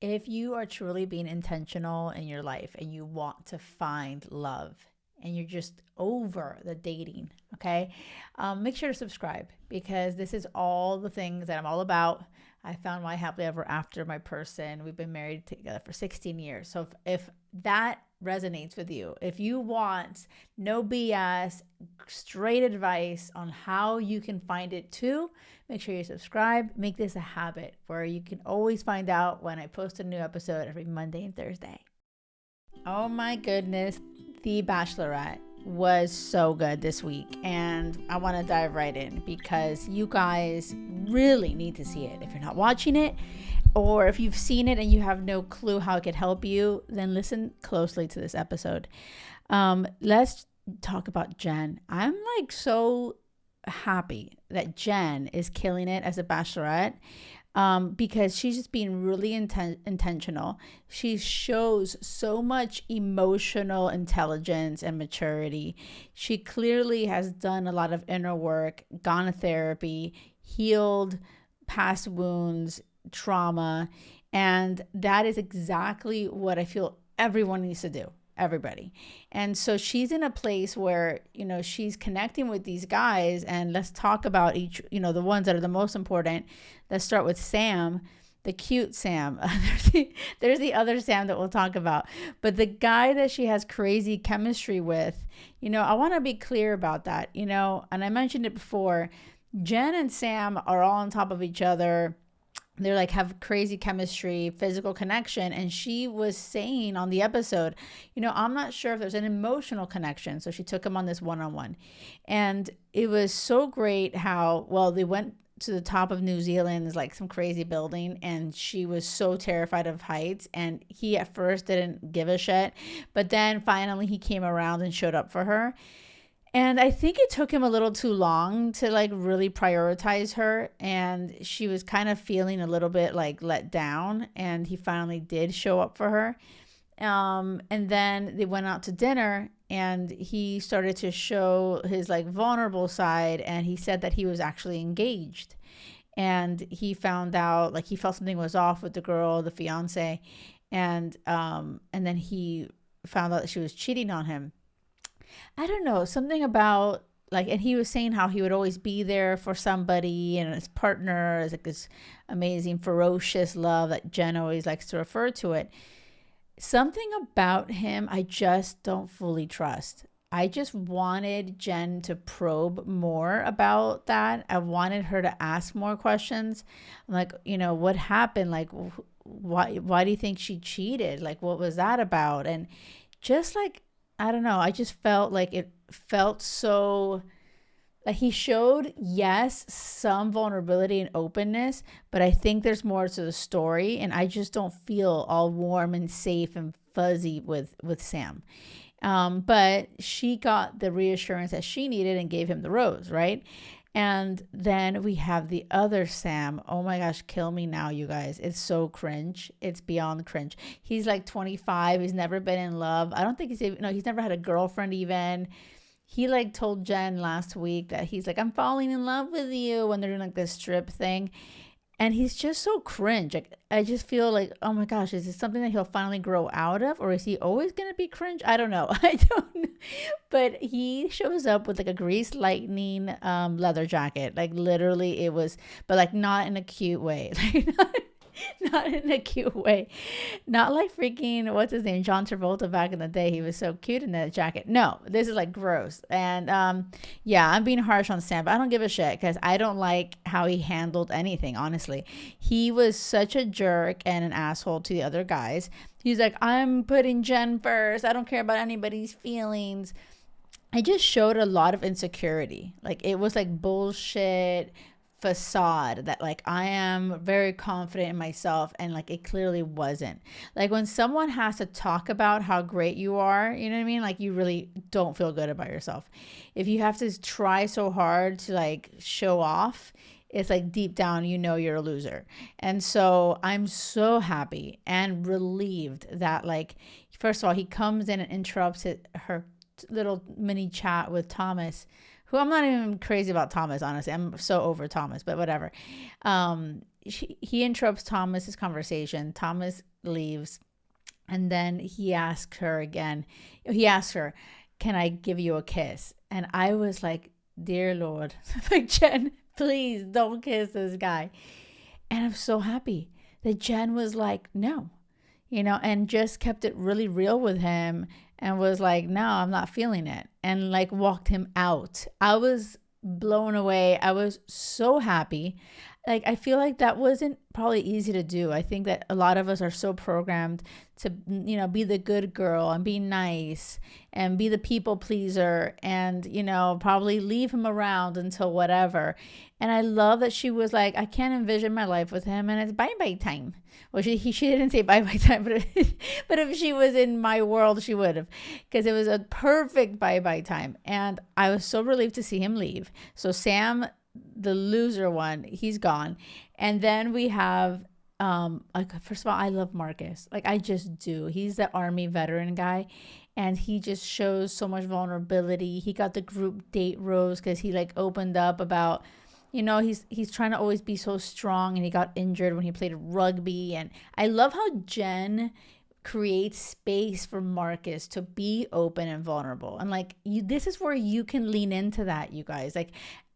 If you are truly being intentional in your life and you want to find love and you're just over the dating, okay, make sure to subscribe because this is all the things that I'm all about. I found my happily ever after my person. We've been married together for 16 years. So if that resonates with you, if you want no BS, straight advice on how you can find it too, make sure you subscribe. Make this a habit where you can always find out when I post a new episode every Monday and Thursday. Oh my goodness, The Bachelorette was so good this week, and I want to dive right in because you guys really need to see it. If you're not watching it, or if you've seen it and you have no clue how it could help you, then listen closely to this episode. Let's talk about Jenn. I'm like so happy that Jenn is killing it as a Bachelorette. Because she's just being really intentional. She shows so much emotional intelligence and maturity. She clearly has done a lot of inner work, gone to therapy, healed past wounds, trauma, and that is exactly what I feel everyone needs to do. Everybody. And so she's in a place where, she's connecting with these guys, and let's talk about each, the ones that are the most important. Let's start with Sam, the cute Sam. There's the other Sam that we'll talk about, but the guy that she has crazy chemistry with, I want to be clear about that, and I mentioned it before. Jenn and Sam are all on top of each other. They're like have crazy chemistry, physical connection. And she was saying on the episode, I'm not sure if there's an emotional connection. So she took him on this one-on-one. And it was so great how, they went to the top of New Zealand, is like some crazy building. And she was so terrified of heights. And he at first didn't give a shit. But then finally he came around and showed up for her. And I think it took him a little too long to like really prioritize her. And she was kind of feeling a little bit like let down. And he finally did show up for her. And then they went out to dinner and he started to show his like vulnerable side. And he said that he was actually engaged. And he found out like he felt something was off with the girl, the fiance. And then he found out that she was cheating on him. I don't know, something about like, and he was saying how he would always be there for somebody, and his partner is like this amazing, ferocious love that Jenn always likes to refer to it. Something about him I just don't fully trust. I just wanted Jenn to probe more about that. I wanted her to ask more questions. I'm like, what happened? Like, why do you think she cheated? Like, what was that about? And just like, I don't know. I just felt like it felt so like he showed, yes, some vulnerability and openness, but I think there's more to the story. And I just don't feel all warm and safe and fuzzy with Sam. But she got the reassurance that she needed and gave him the rose, right? And then we have the other Sam. Oh my gosh, kill me now, you guys. It's so cringe. It's beyond cringe. He's like 25. He's never been in love. I don't think he's never had a girlfriend even. He like told Jenn last week that he's like, I'm falling in love with you when they're doing like this strip thing. And he's just so cringe. Like, I just feel like, oh my gosh, is this something that he'll finally grow out of? Or is he always going to be cringe? I don't know. I don't know. But he shows up with like a greased lightning leather jacket. Like literally it was, but like not in a cute way. Like not in a cute way. Not like freaking, what's his name? John Travolta back in the day. He was so cute in that jacket. No, this is like gross. And yeah, I'm being harsh on Sam, but I don't give a shit because I don't like how he handled anything, honestly. He was such a jerk and an asshole to the other guys. He's like, I'm putting Jenn first. I don't care about anybody's feelings. I just showed a lot of insecurity. Like it was like bullshit facade that like I am very confident in myself, and like it clearly wasn't. Like when someone has to talk about how great you are, you know what I mean, like you really don't feel good about yourself. If you have to try so hard to like show off, it's like deep down you're a loser. And so I'm so happy and relieved that like first of all he comes in and interrupts her little mini chat with Thomas, who I'm not even crazy about Thomas, honestly. I'm so over Thomas, but whatever. he interrupts Thomas's conversation. Thomas leaves, and then he asks her again. He asks her, "Can I give you a kiss?" And I was like, "Dear Lord," like, Jenn, please don't kiss this guy. And I'm so happy that Jenn was like, "No," and just kept it really real with him and was like, "No, I'm not feeling it," and like walked him out. I was blown away. I was so happy. Like, I feel like that wasn't probably easy to do. I think that a lot of us are so programmed to, be the good girl and be nice and be the people pleaser and, probably leave him around until whatever. And I love that she was like, I can't envision my life with him and it's bye-bye time. Well, she didn't say bye-bye time, but if she was in my world, she would have, because it was a perfect bye-bye time. And I was so relieved to see him leave. So Sam, the loser one, he's gone. And then we have first of all, I love Marcus. Like, I just do. He's the Army veteran guy, and he just shows so much vulnerability. He got the group date rose because he like opened up about, he's trying to always be so strong, and he got injured when he played rugby. And I love how Jenn create space for Marcus to be open and vulnerable. And like, this is where you can lean into that, you guys. Like,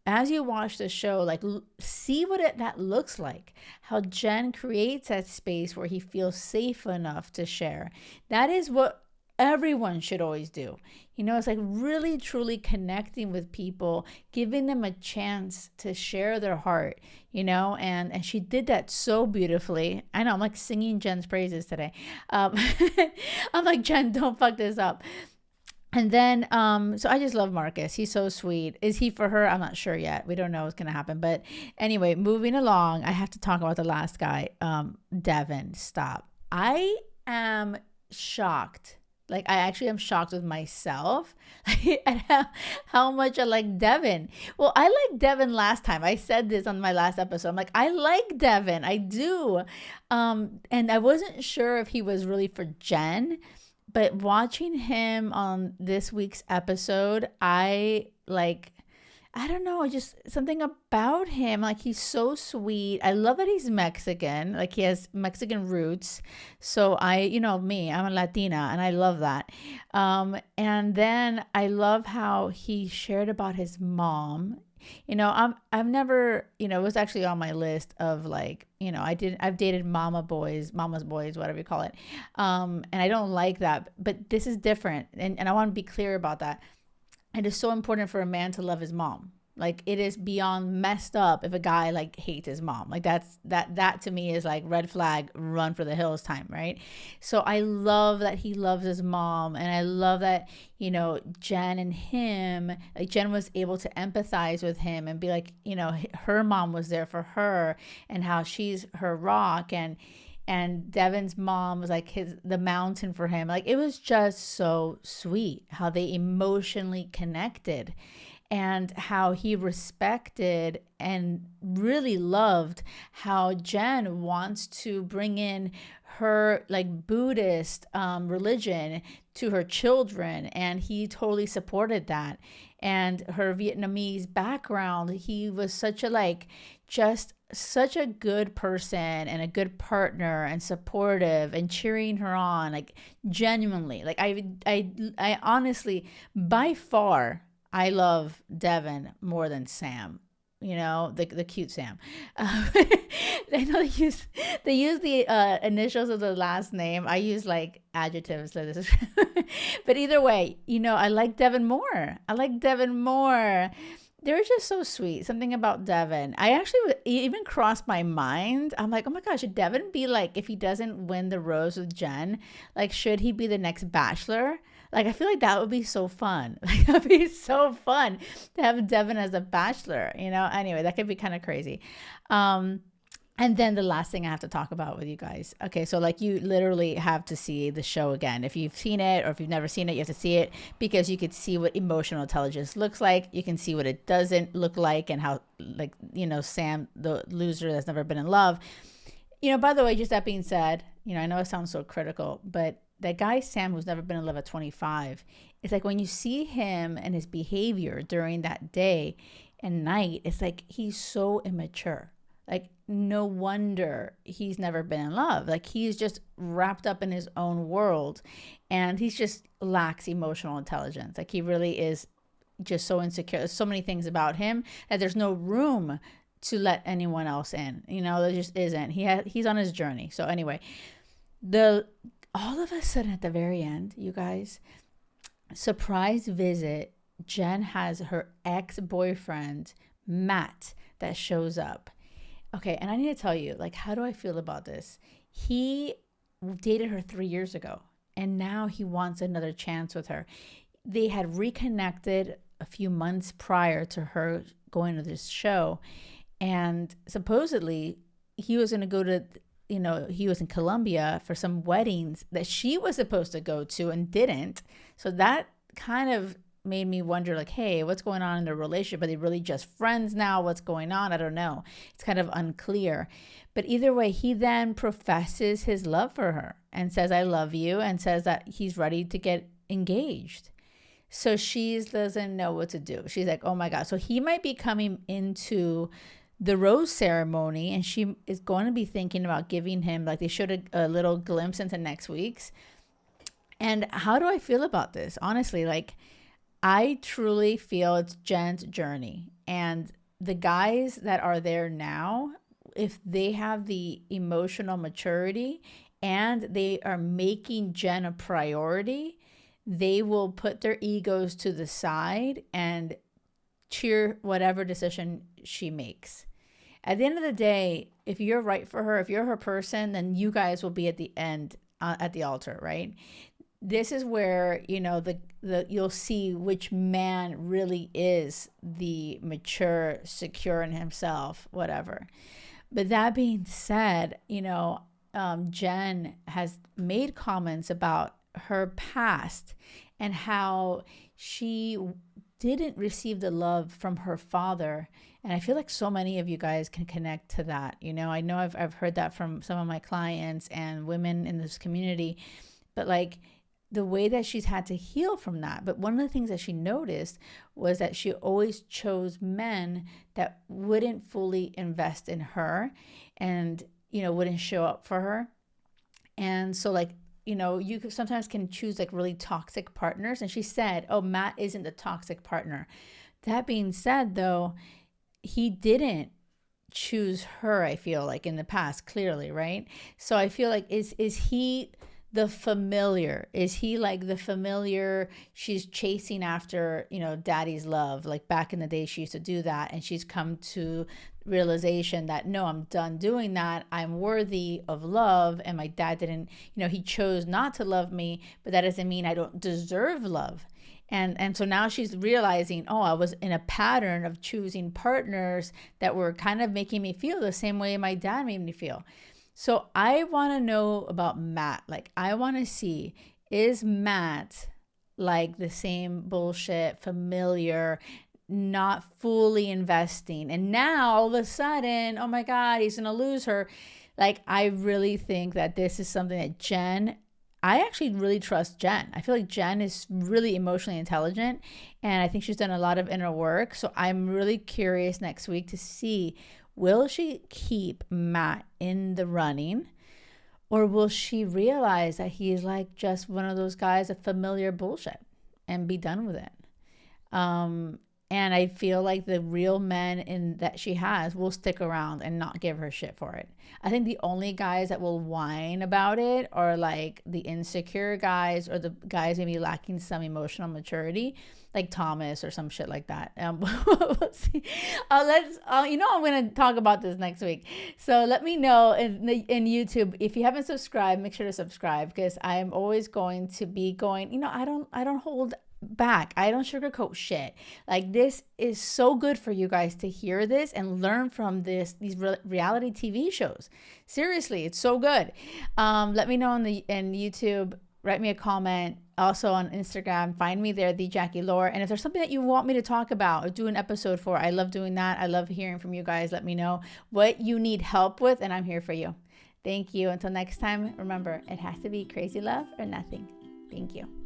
as you watch the show, like, see what that looks like, how Jenn creates that space where he feels safe enough to share. That is what everyone should always do. It's like really truly connecting with people, giving them a chance to share their heart, and she did that so beautifully. I know I'm like singing Jenn's praises today. I'm like, Jenn, don't fuck this up. And then, so I just love Marcus. He's so sweet. Is he for her? I'm not sure yet. We don't know what's going to happen. But anyway, moving along, I have to talk about the last guy, Devin. Stop. I am shocked. Like, I actually am shocked with myself at how much I like Devin. Well, I liked Devin last time. I said this on my last episode. I'm like, I like Devin. I do. And I wasn't sure if he was really for Jenn. But watching him on this week's episode, I don't know, just something about him. Like, he's so sweet. I love that he's Mexican. Like, he has Mexican roots. So me, I'm a Latina, and I love that. And then I love how he shared about his mom. I've never, it was actually on my list of like, I've dated mama's boys, whatever you call it. And I don't like that, but this is different. And I want to be clear about that. It is so important for a man to love his mom. Like, it is beyond messed up if a guy like hates his mom. Like, that to me is like red flag, run for the hills time, right? So I love that he loves his mom, and I love that, Jenn and him, like, Jenn was able to empathize with him and be like, her mom was there for her and how she's her rock, and Devin's mom was like the mountain for him. Like, it was just so sweet how they emotionally connected, and how he respected and really loved how Jenn wants to bring in her like Buddhist religion to her children, and he totally supported that. And her Vietnamese background, he was such a good person and a good partner and supportive and cheering her on, like, genuinely. Like, I honestly, by far, I love Devin more than Sam, the cute Sam. I know they use the initials of the last name. I use like adjectives. So this is but either way, I like Devin more. They're just so sweet. Something about Devin. I actually even crossed my mind. I'm like, oh my gosh, should Devin be like, if he doesn't win the rose with Jenn, like, should he be the next Bachelor? Like, I feel like that would be so fun. Like, that'd be so fun to have Devin as a Bachelor, Anyway, that could be kind of crazy. And then the last thing I have to talk about with you guys. Okay, so like, you literally have to see the show again. If you've seen it or if you've never seen it, you have to see it, because you could see what emotional intelligence looks like. You can see what it doesn't look like, and how, like, Sam, the loser that's never been in love. By the way, just that being said, I know it sounds so critical, but that guy Sam, who's never been in love at 25, it's like, when you see him and his behavior during that day and night, it's like he's so immature. Like, no wonder he's never been in love. Like, he's just wrapped up in his own world, and he's just lacks emotional intelligence. Like, he really is just so insecure. There's so many things about him that there's no room to let anyone else in. You know, there just isn't. He's on his journey. So anyway, all of a sudden at the very end, you guys, surprise visit, Jenn has her ex-boyfriend, Matt, that shows up. Okay, and I need to tell you, like, how do I feel about this? He dated her 3 years ago, and now he wants another chance with her. They had reconnected a few months prior to her going to this show, and supposedly he was going to go to, you know, he was in Colombia for some weddings that she was supposed to go to and didn't. So that kind of made me wonder, like, hey, what's going on in their relationship? Are they really just friends now? What's going on? I don't know. It's kind of unclear. But either way, he then professes his love for her and says, I love you, and says that he's ready to get engaged. So she doesn't know what to do. She's like, oh my God. So he might be coming into the rose ceremony, and she is going to be thinking about giving him, like, they showed a little glimpse into next week's. And how do I feel about this? Honestly, like, I truly feel it's Jenn's journey, and the guys that are there now, if they have the emotional maturity and they are making Jenn a priority, they will put their egos to the side and cheer whatever decision she makes. At the end of the day, if you're right for her, if you're her person, then you guys will be at the end, at the altar, right? This is where, you know, you'll see which man really is the mature, secure in himself, whatever. But that being said, you know, Jenn has made comments about her past and how she didn't receive the love from her father. And I feel like so many of you guys can connect to that. You know, I know I've heard that from some of my clients and women in this community, but like, the way that she's had to heal from that. But one of the things that she noticed was that she always chose men that wouldn't fully invest in her and, you know, wouldn't show up for her. And so, like, you know, you sometimes can choose like really toxic partners. And she said, oh, Matt isn't the toxic partner. That being said, though, he didn't choose her, I feel like, in the past, clearly, right? So I feel like, is he the familiar? Is he like the familiar she's chasing after, you know, daddy's love? Like back in the day, she used to do that, and she's come to realization that, no, I'm done doing that. I'm worthy of love, and my dad didn't, you know, he chose not to love me, but that doesn't mean I don't deserve love. And so now she's realizing, oh, I was in a pattern of choosing partners that were kind of making me feel the same way my dad made me feel. So I want to know about Matt. Like, I want to see, is Matt like the same bullshit, familiar, not fully investing? And now all of a sudden, oh my God, he's going to lose her. Like, I really think that this is something that Jenn, I actually really trust Jenn. I feel like Jenn is really emotionally intelligent, and I think she's done a lot of inner work. So I'm really curious next week to see, will she keep Matt in the running, or will she realize that he's like just one of those guys of familiar bullshit and be done with it? And I feel like the real men that she has will stick around and not give her shit for it. I think the only guys that will whine about it are like the insecure guys, or the guys maybe lacking some emotional maturity, like Thomas or some shit like that. We'll see. I'm going to talk about this next week. So let me know in YouTube. If you haven't subscribed, make sure to subscribe, because I am always going to be going, you know, I don't hold back. I don't sugarcoat shit. Like, this is so good for you guys to hear this and learn from these reality TV shows. Seriously, it's so good. Let me know in YouTube. Write me a comment. Also on Instagram, find me there, the Jackie Loor. And if there's something that you want me to talk about or do an episode for, I love doing that. I love hearing from you guys. Let me know what you need help with, and I'm here for you. Thank you. Until next time, remember, it has to be crazy love or nothing. Thank you.